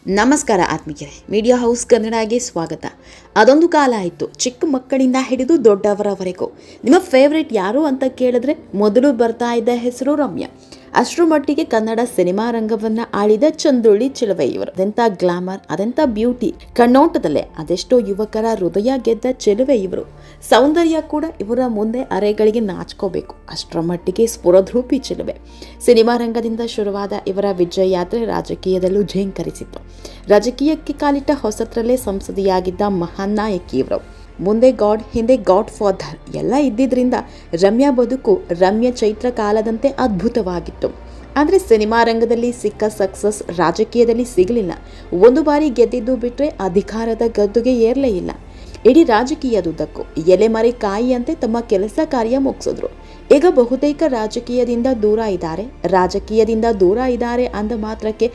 ನಮಸ್ಕಾರ ಆತ್ಮೀಯರೇ, media house ಕನ್ನಡಗೆ ಸ್ವಾಗತ. ಅದೊಂದು ಕಾಲ ಆಯಿತು, ಚಿಕ್ಕ ಮಕ್ಕಳಿಂದ ಹಿಡಿದು ದೊಡ್ಡವರವರೆಗೂ ನಿಮ್ಮ ಫೇವ್ರೇಟ್ ಯಾರು ಅಂತ ಕೇಳಿದ್ರೆ ಮೊದಲು ಬರ್ತಾ ಇದ್ದ ಹೆಸರು ರಮ್ಯಾ. ಅಷ್ಟರ ಮಟ್ಟಿಗೆ ಕನ್ನಡ ಸಿನಿಮಾ ರಂಗವನ್ನ ಆಳಿದ ಚಂದುಳ್ಳಿ ಚಿಲುವೆ ಇವರು. ಅದೆಂಥ ಗ್ಲಾಮರ್, ಅದೆಂಥ ಬ್ಯೂಟಿ, ಕಣ್ಣೋಟದಲ್ಲೇ ಅದೆಷ್ಟೋ ಯುವಕರ ಹೃದಯ ಗೆದ್ದ ಚಿಲುವೆ ಇವರು. ಸೌಂದರ್ಯ ಕೂಡ ಇವರ ಮುಂದೆ ಅರೆಗಳಿಗೆ ನಾಚ್ಕೋಬೇಕು, ಅಷ್ಟರ ಮಟ್ಟಿಗೆ ಸ್ಫುರದ್ರೂಪಿ ಚಿಲುವೆ. ಸಿನಿಮಾ ರಂಗದಿಂದ ಶುರುವಾದ ಇವರ ವಿಜಯ ಯಾತ್ರೆ ರಾಜಕೀಯದಲ್ಲೂ ಝೇಂಕರಿಸಿತ್ತು. ರಾಜಕೀಯಕ್ಕೆ ಕಾಲಿಟ್ಟ ಹೊಸತ್ರಲ್ಲೇ ಸಂಸದೆಯಾಗಿದ್ದ ಮಹಾನ್ ನಾಯಕಿ ಇವರು. ಮುಂದೆ ಗಾಡ್, ಹಿಂದೆ ಗಾಡ್ ಫಾದರ್ ಎಲ್ಲ ಇದ್ದಿದ್ದರಿಂದ ರಮ್ಯಾ ಬದುಕು ರಮ್ಯ ಚೈತ್ರ ಕಾಲದಂತೆ ಅದ್ಭುತವಾಗಿತ್ತು. ಆದರೆ ಸಿನಿಮಾ ರಂಗದಲ್ಲಿ ಸಿಕ್ಕ ಸಕ್ಸಸ್ ರಾಜಕೀಯದಲ್ಲಿ ಸಿಗಲಿಲ್ಲ. ಒಂದು ಬಾರಿ ಗೆದ್ದಿದ್ದು ಬಿಟ್ಟರೆ ಅಧಿಕಾರದ ಗದ್ದುಗೆ ಏರಲೇ ಇಲ್ಲ. ಇಡೀ ರಾಜಕೀಯದುದ್ದಕ್ಕೂ ಎಲೆಮರೆ ಕಾಯಿಯಂತೆ ತಮ್ಮ ಕೆಲಸ ಕಾರ್ಯ ಮುಗಿಸಿದ್ರು. ಈಗ ಬಹುತೇಕ ರಾಜಕೀಯದಿಂದ ದೂರ ಇದ್ದಾರೆ ಅಂದ ಮಾತ್ರಕ್ಕೆ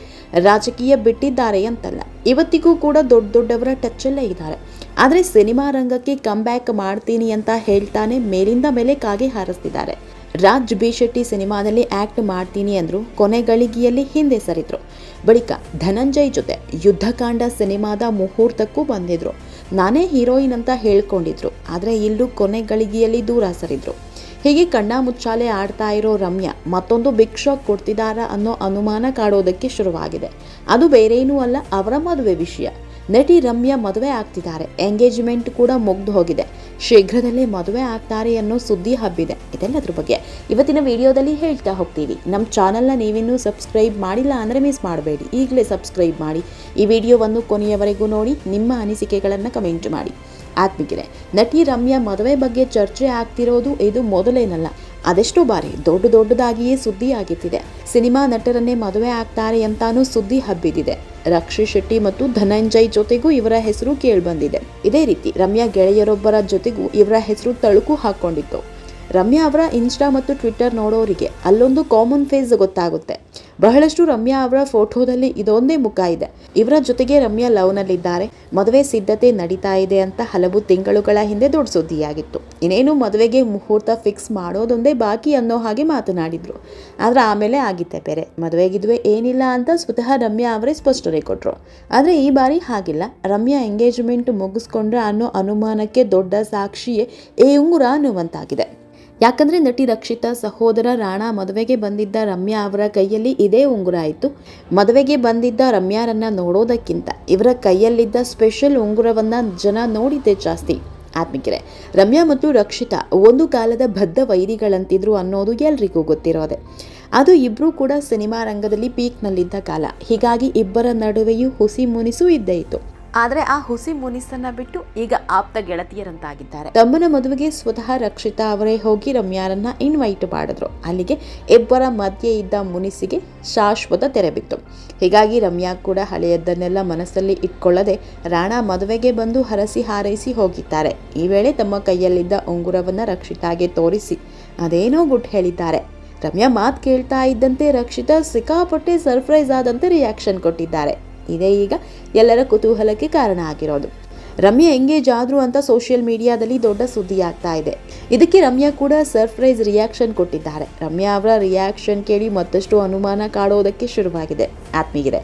ರಾಜಕೀಯ ಬಿಟ್ಟಿದ್ದಾರೆ ಅಂತಲ್ಲ. ಇವತ್ತಿಗೂ ಕೂಡ ದೊಡ್ಡವರ ಟಚ್ಚಲ್ಲೇ ಇದ್ದಾರೆ. ಆದರೆ ಸಿನಿಮಾ ರಂಗಕ್ಕೆ ಕಮ್ಬ್ಯಾಕ್ ಮಾಡ್ತೀನಿ ಅಂತ ಹೇಳ್ತಾನೆ ಮೇಲಿಂದ ಮೇಲೆ ಕಾಗೆ ಹಾರಿಸ್ತಿದ್ದಾರೆ. ರಾಜ್ ಬಿ ಶೆಟ್ಟಿ ಸಿನಿಮಾದಲ್ಲಿ ಆ್ಯಕ್ಟ್ ಮಾಡ್ತೀನಿ ಅಂದ್ರು, ಕೊನೆಗಳಿಗೆಯಲ್ಲಿ ಹಿಂದೆ ಸರಿದ್ರು. ಬಳಿಕ ಧನಂಜಯ್ ಜೊತೆ ಯುದ್ಧಕಾಂಡ ಸಿನಿಮಾದ ಮುಹೂರ್ತಕ್ಕೂ ಬಂದಿದ್ರು. ನಾನೇ ಹೀರೋಯಿನ್ ಅಂತ ಹೇಳ್ಕೊಂಡಿದ್ರು, ಆದರೆ ಇಲ್ಲೂ ಕೊನೆಗಳಿಗೆಯಲ್ಲಿ ದೂರ ಸರಿದ್ರು. ಹೀಗೆ ಕಣ್ಣ ಮುಚ್ಚಾಲೆ ಆಡ್ತಾ ಇರೋ ರಮ್ಯಾ ಮತ್ತೊಂದು ಬಿಗ್ ಶಾಕ್ ಕೊಡ್ತಿದ್ದಾರಾ ಅನ್ನೋ ಅನುಮಾನ ಕಾಡೋದಕ್ಕೆ ಶುರುವಾಗಿದೆ. ಅದು ಬೇರೇನೂ ಅಲ್ಲ, ಅವರ ಮದುವೆ ವಿಷಯ. ನಟಿ ರಮ್ಯಾ ಮದುವೆ ಆಗ್ತಿದ್ದಾರೆ, ಎಂಗೇಜ್ಮೆಂಟ್ ಕೂಡ ಮುಗ್ದು ಹೋಗಿದೆ. ಶೀಘ್ರದಲ್ಲೇ ಮದುವೆ ಆಗ್ತಾರೆ ಅನ್ನೋ ಸುದ್ದಿ ಹಬ್ಬಿದೆ. ಇದೆಲ್ಲದ್ರ ಬಗ್ಗೆ ಇವತ್ತಿನ ವಿಡಿಯೋದಲ್ಲಿ ಹೇಳ್ತಾ ಹೋಗ್ತೀವಿ. ನಮ್ಮ ಚಾನಲ್ನ ನೀವಿನ್ನೂ ಸಬ್ಸ್ಕ್ರೈಬ್ ಮಾಡಿಲ್ಲ ಅಂದರೆ ಮಿಸ್ ಮಾಡಬೇಡಿ, ಈಗಲೇ ಸಬ್ಸ್ಕ್ರೈಬ್ ಮಾಡಿ. ಈ ವಿಡಿಯೋವನ್ನು ಕೊನೆಯವರೆಗೂ ನೋಡಿ, ನಿಮ್ಮ ಅನಿಸಿಕೆಗಳನ್ನು ಕಮೆಂಟ್ ಮಾಡಿ. ಆತ್ಮಿಕರೇ, ನಟಿ ರಮ್ಯಾ ಮದುವೆ ಬಗ್ಗೆ ಚರ್ಚೆ ಆಗ್ತಿರೋದು ಇದು ಮೊದಲೇನಲ್ಲ. ಅದೆಷ್ಟೋ ಬಾರಿ ದೊಡ್ಡದಾಗಿಯೇ ಸುದ್ದಿ ಆಗಿತ್ತಿದೆ. ಸಿನಿಮಾ ನಟರನ್ನೇ ಮದುವೆ ಆಗ್ತಾರೆ ಅಂತಾನೂ ಸುದ್ದಿ ಹಬ್ಬಿದಿದೆ. ರಕ್ಷಿ ಶೆಟ್ಟಿ ಮತ್ತು ಧನಂಜಯ್ ಜೊತೆಗೂ ಇವರ ಹೆಸರು ಕೇಳಿಬಂದಿದೆ. ಇದೇ ರೀತಿ ರಮ್ಯಾ ಗೆಳೆಯರೊಬ್ಬರ ಜೊತೆಗೂ ಇವರ ಹೆಸರು ತಳುಕು ಹಾಕೊಂಡಿತ್ತು. ರಮ್ಯಾ ಅವರ ಇನ್ಸ್ಟಾ ಮತ್ತು ಟ್ವಿಟ್ಟರ್ ನೋಡೋರಿಗೆ ಅಲ್ಲೊಂದು ಕಾಮನ್ ಫೇಸ್ ಗೊತ್ತಾಗುತ್ತೆ. ಬಹಳಷ್ಟು ರಮ್ಯಾ ಅವರ ಫೋಟೋದಲ್ಲಿ ಇದೊಂದೇ ಮುಖ ಇದೆ. ಇವರ ಜೊತೆಗೆ ರಮ್ಯಾ ಲವ್ನಲ್ಲಿದ್ದಾರೆ, ಮದುವೆ ಸಿದ್ಧತೆ ನಡೀತಾ ಇದೆ ಅಂತ ಹಲವು ತಿಂಗಳುಗಳ ಹಿಂದೆ ದೊಡ್ಡ ಸುದ್ದಿಯಾಗಿತ್ತು. ಇನ್ನೇನು ಮದುವೆಗೆ ಮುಹೂರ್ತ ಫಿಕ್ಸ್ ಮಾಡೋದೊಂದೇ ಬಾಕಿ ಅನ್ನೋ ಹಾಗೆ ಮಾತನಾಡಿದ್ರು. ಆದ್ರೆ ಆಮೇಲೆ ಆಗಿತ್ತೆ ಬೇರೆ. ಮದುವೆಗಿದ್ವೆ ಏನಿಲ್ಲ ಅಂತ ಸ್ವತಃ ರಮ್ಯಾ ಅವರೇ ಸ್ಪಷ್ಟನೆ ಕೊಟ್ರು. ಆದ್ರೆ ಈ ಬಾರಿ ಹಾಗಿಲ್ಲ. ರಮ್ಯಾ ಎಂಗೇಜ್ಮೆಂಟ್ ಮುಗಿಸ್ಕೊಂಡ್ರೆ ಅನ್ನೋ ಅನುಮಾನಕ್ಕೆ ದೊಡ್ಡ ಸಾಕ್ಷಿಯೇ ಈ ಉಂಗುರ ಅನ್ನುವಂತಾಗಿದೆ. ಯಾಕಂದ್ರೆ ನಟಿ ರಕ್ಷಿತಾ ಸಹೋದರ ರಾಣಾ ಮದುವೆಗೆ ಬಂದಿದ್ದ ರಮ್ಯಾ ಅವರ ಕೈಯಲ್ಲಿ ಇದೇ ಉಂಗುರ ಇತ್ತು. ಮದುವೆಗೆ ಬಂದಿದ್ದ ರಮ್ಯಾರನ್ನ ನೋಡೋದಕ್ಕಿಂತ ಇವರ ಕೈಯಲ್ಲಿದ್ದ ಸ್ಪೆಷಲ್ ಉಂಗುರವನ್ನ ಜನ ನೋಡಿದ್ದೇ ಜಾಸ್ತಿ. ಆತ್ಮಿಕರೇ, ರಮ್ಯಾ ಮತ್ತು ರಕ್ಷಿತಾ ಒಂದು ಕಾಲದ ಬದ್ಧ ವೈರಿಗಳಂತಿದ್ರು ಅನ್ನೋದು ಎಲ್ರಿಗೂ ಗೊತ್ತಿರೋದೆ. ಅದು ಇಬ್ಬರೂ ಕೂಡ ಸಿನಿಮಾ ರಂಗದಲ್ಲಿ ಪೀಕ್ನಲ್ಲಿದ್ದ ಕಾಲ. ಹೀಗಾಗಿ ಇಬ್ಬರ ನಡುವೆಯೂ ಹುಸಿ ಮುನಿಸು ಇದ್ದೇ ಇತ್ತು. ಆದರೆ ಆ ಹುಸಿ ಮುನಿಸನ್ನ ಬಿಟ್ಟು ಈಗ ಆಪ್ತ ಗೆಳತಿಯರಂತಾಗಿದ್ದಾರೆ. ತಮ್ಮನ ಮದುವೆಗೆ ಸ್ವತಃ ರಕ್ಷಿತಾ ಅವರೇ ಹೋಗಿ ರಮ್ಯಾರನ್ನ ಇನ್ವೈಟ್ ಮಾಡಿದ್ರು. ಅಲ್ಲಿಗೆ ಇಬ್ಬರ ಮಧ್ಯೆ ಇದ್ದ ಮುನಿಸಿಗೆ ಶಾಶ್ವತ ತೆರೆ ಬಿತ್ತು. ಹೀಗಾಗಿ ರಮ್ಯಾ ಕೂಡ ಹಳೆಯದನ್ನೆಲ್ಲ ಮನಸ್ಸಲ್ಲಿ ಇಟ್ಕೊಳ್ಳದೆ ರಾಣಾ ಮದುವೆಗೆ ಬಂದು ಹರಸಿ ಹಾರೈಸಿ ಹೋಗಿದ್ದಾರೆ. ಈ ವೇಳೆ ತಮ್ಮ ಕೈಯಲ್ಲಿದ್ದ ಉಂಗುರವನ್ನ ರಕ್ಷಿತಾಗೆ ತೋರಿಸಿ ಅದೇನೋ ಗುಟ್ ಹೇಳಿದ್ದಾರೆ. ರಮ್ಯಾ ಮಾತು ಕೇಳ್ತಾ ಇದ್ದಂತೆ ರಕ್ಷಿತಾ ಸಿಕ್ಕಾಪಟ್ಟೆ ಸರ್ಪ್ರೈಸ್ ಆದಂತೆ ರಿಯಾಕ್ಷನ್ ಕೊಟ್ಟಿದ್ದಾರೆ. ಇದೇ ಈಗ ಎಲ್ಲರ ಕುತೂಹಲಕ್ಕೆ ಕಾರಣ ಆಗಿರೋದು. ರಮ್ಯಾ ಎಂಗೇಜ್ ಆದ್ರು ಅಂತ ಸೋಷಿಯಲ್ ಮೀಡಿಯಾದಲ್ಲಿ ದೊಡ್ಡ ಸುದ್ದಿ ಆಗ್ತಾ ಇದೆ. ಇದಕ್ಕೆ ರಮ್ಯಾ ಕೂಡ ಸರ್ಪ್ರೈಸ್ ರಿಯಾಕ್ಷನ್ ಕೊಟ್ಟಿದ್ದಾರೆ. ರಮ್ಯಾ ಅವರ ರಿಯಾಕ್ಷನ್ ಕೇಳಿ ಮತ್ತಷ್ಟು ಅನುಮಾನ ಕಾಡೋದಕ್ಕೆ ಶುರುವಾಗಿದೆ. ಆತ್ಮೀಯರೇ,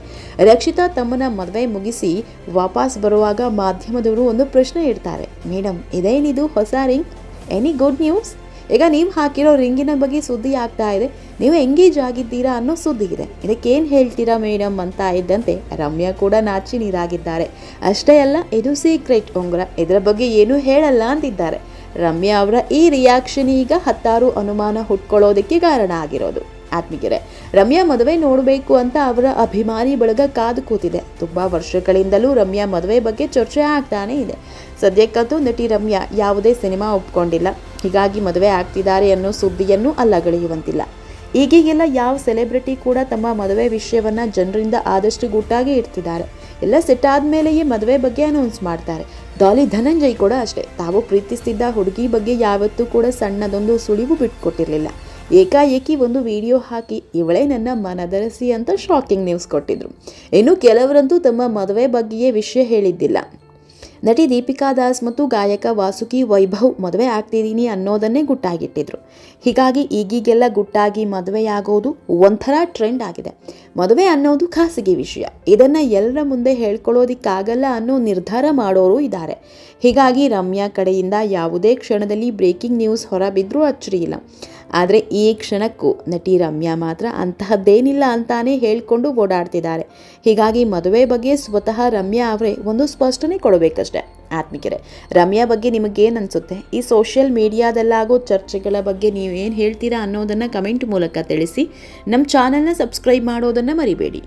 ರಕ್ಷಿತಾ ತಮ್ಮನ ಮದುವೆ ಮುಗಿಸಿ ವಾಪಸ್ ಬರುವಾಗ ಮಾಧ್ಯಮದವರು ಒಂದು ಪ್ರಶ್ನೆ ಇಡ್ತಾರೆ. ಮೇಡಮ್, ಇದೇನಿದು ಹೊಸ ರಿಂಗ್? Any good news? ಈಗ ನೀವು ಹಾಕಿರೋ ರಿಂಗಿನ ಬಗ್ಗೆ ಸುದ್ದಿ ಆಗ್ತಾ ಇದೆ, ನೀವು ಎಂಗೇಜ್ ಆಗಿದ್ದೀರಾ ಅನ್ನೋ ಸುದ್ದಿ ಇದೆ. ಇದಕ್ಕೇನು ಹೇಳ್ತೀರಾ ಮೇಡಮ್ ಅಂತ ಇದ್ದಂತೆ ರಮ್ಯಾ ಕೂಡ ನಾಚಿ ನೀರಾಗಿದ್ದಾರೆ. ಅಷ್ಟೇ ಅಲ್ಲ, ಇದು ಸೀಕ್ರೆಟ್ ಉಂಗುರ, ಇದರ ಬಗ್ಗೆ ಏನೂ ಹೇಳಲ್ಲ ಅಂತಿದ್ದಾರೆ. ರಮ್ಯಾ ಅವರ ಈ ರಿಯಾಕ್ಷನ್ ಈಗ ಹತ್ತಾರು ಅನುಮಾನ ಹುಟ್ಕೊಳ್ಳೋದಕ್ಕೆ ಕಾರಣ ಆಗಿರೋದು. ಆತ್ಮೀಯರೇ, ರಮ್ಯಾ ಮದುವೆ ನೋಡಬೇಕು ಅಂತ ಅವರ ಅಭಿಮಾನಿ ಬಳಗ ಕಾದು ಕೂತಿದೆ. ತುಂಬ ವರ್ಷಗಳಿಂದಲೂ ರಮ್ಯಾ ಮದುವೆ ಬಗ್ಗೆ ಚರ್ಚೆ ಆಗ್ತಾನೆ ಇದೆ. ಸದ್ಯಕ್ಕಂತೂ ನಟಿ ರಮ್ಯಾ ಯಾವುದೇ ಸಿನಿಮಾ ಒಪ್ಕೊಂಡಿಲ್ಲ. ಹೀಗಾಗಿ ಮದುವೆ ಆಗ್ತಿದ್ದಾರೆ ಅನ್ನೋ ಸುದ್ದಿಯನ್ನು ಅಲ್ಲಗಳೆಯುವಂತಿಲ್ಲ. ಈಗೀಗೆಲ್ಲ ಯಾವ ಸೆಲೆಬ್ರಿಟಿ ಕೂಡ ತಮ್ಮ ಮದುವೆ ವಿಷಯವನ್ನ ಜನರಿಂದ ಆದಷ್ಟು ಗುಟ್ಟಾಗಿ ಇಡ್ತಿದ್ದಾರೆ. ಎಲ್ಲ ಸೆಟ್ ಆದ್ಮೇಲೆಯೇ ಮದುವೆ ಬಗ್ಗೆ ಅನೌನ್ಸ್ ಮಾಡ್ತಾರೆ. ಡಾಲಿ ಧನಂಜಯ್ ಕೂಡ ಅಷ್ಟೇ. ತಾವು ಪ್ರೀತಿಸ್ತಿದ್ದ ಹುಡುಗಿ ಬಗ್ಗೆ ಯಾವತ್ತೂ ಕೂಡ ಸಣ್ಣದೊಂದು ಸುಳಿವು ಬಿಟ್ಕೊಟ್ಟಿರಲಿಲ್ಲ. ಏಕಾಏಕಿ ಒಂದು ವಿಡಿಯೋ ಹಾಕಿ ಇವಳೇ ನನ್ನ ಮನದರಸಿ ಅಂತ ಶಾಕಿಂಗ್ ನ್ಯೂಸ್ ಕೊಟ್ಟಿದ್ರು. ಇನ್ನು ಕೆಲವರಂತೂ ತಮ್ಮ ಮದುವೆ ಬಗ್ಗೆಯೇ ವಿಷಯ ಹೇಳಿದ್ದಿಲ್ಲ. ನಟಿ ದೀಪಿಕಾ ದಾಸ್ ಮತ್ತು ಗಾಯಕ ವಾಸುಕಿ ವೈಭವ್ ಮದುವೆ ಆಗ್ತಿದ್ದೀನಿ ಅನ್ನೋದನ್ನೇ ಗುಟ್ಟಾಗಿಟ್ಟಿದ್ರು. ಹೀಗಾಗಿ ಈಗೀಗೆಲ್ಲ ಗುಟ್ಟಾಗಿ ಮದುವೆಯಾಗೋದು ಒಂಥರ ಟ್ರೆಂಡ್ ಆಗಿದೆ. ಮದುವೆ ಅನ್ನೋದು ಖಾಸಗಿ ವಿಷಯ, ಇದನ್ನು ಎಲ್ಲರ ಮುಂದೆ ಹೇಳ್ಕೊಳ್ಳೋದಿಕ್ಕಾಗಲ್ಲ ಅನ್ನೋ ನಿರ್ಧಾರ ಮಾಡೋರು ಇದ್ದಾರೆ. ಹೀಗಾಗಿ ರಮ್ಯಾ ಕಡೆಯಿಂದ ಯಾವುದೇ ಕ್ಷಣದಲ್ಲಿ ಬ್ರೇಕಿಂಗ್ ನ್ಯೂಸ್ ಹೊರಬಿದ್ರೂ ಅಚ್ಚರಿ ಇಲ್ಲ. ಆದರೆ ಈ ಕ್ಷಣಕ್ಕೂ ನಟಿ ರಮ್ಯಾ ಮಾತ್ರ ಅಂತಹದ್ದೇನಿಲ್ಲ ಅಂತಾನೆ ಹೇಳ್ಕೊಂಡು ಓಡಾಡ್ತಿದ್ದಾರೆ. ಹೀಗಾಗಿ ಮದುವೆ ಬಗ್ಗೆ ಸ್ವತಃ ರಮ್ಯಾ ಅವರೇ ಒಂದು ಸ್ಪಷ್ಟನೆ ಕೊಡಬೇಕಷ್ಟೆ. ಆತ್ಮಿಕರೇ, ರಮ್ಯಾ ಬಗ್ಗೆ ನಿಮಗೇನು ಅನಿಸುತ್ತೆ? ಈ ಸೋಷಿಯಲ್ ಮೀಡಿಯಾದಲ್ಲಾಗೋ ಚರ್ಚೆಗಳ ಬಗ್ಗೆ ನೀವೇನು ಹೇಳ್ತೀರಾ ಅನ್ನೋದನ್ನು ಕಮೆಂಟ್ ಮೂಲಕ ತಿಳಿಸಿ. ನಮ್ಮ ಚಾನಲ್ನ ಸಬ್ಸ್ಕ್ರೈಬ್ ಮಾಡೋದನ್ನು ಮರಿಬೇಡಿ.